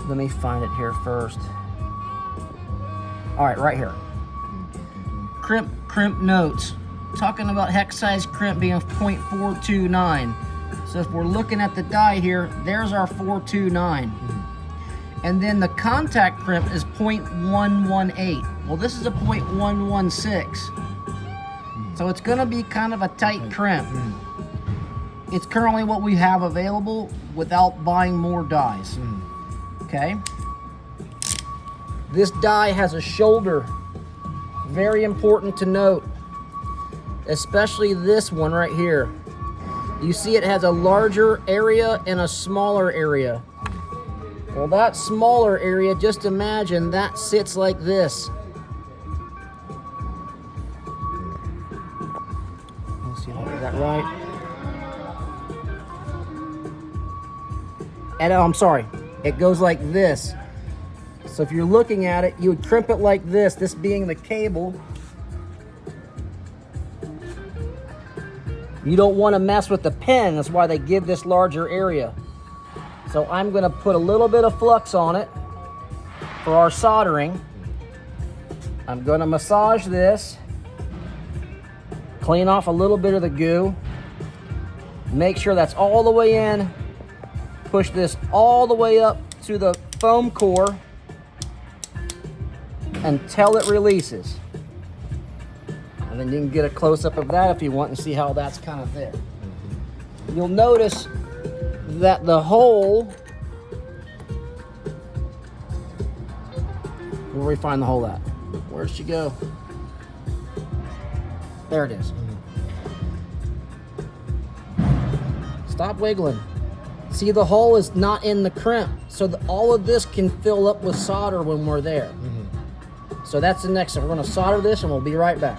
Let me find it here first. All right, right here. Crimp notes. Talking about hex size crimp being 0.429. So if we're looking at the die here, there's our 429. And then the contact crimp is 0.118. Well, this is a 0.116. So it's gonna be kind of a tight crimp. It's currently what we have available without buying more dies. Okay. This die has a shoulder. Very important to note, especially this one right here. You see it has a larger area and a smaller area. Well, that smaller area, just imagine that sits like this. Let's see if I get that right. And I'm sorry, it goes like this. So if you're looking at it, you would crimp it like this being the cable. You don't want to mess with the pin, that's why they give this larger area. So I'm going to put a little bit of flux on it for our soldering. I'm going to massage this, clean off a little bit of the goo, make sure that's all the way in, push this all the way up to the foam core until it releases. And then you can get a close-up of that if you want and see how that's kind of there. You'll notice that the hole, where we find the hole at? Where'd she go? There it is. Stop wiggling. See, the hole is not in the crimp, so all of this can fill up with solder when we're there. So that's the next step. We're going to solder this and we'll be right back.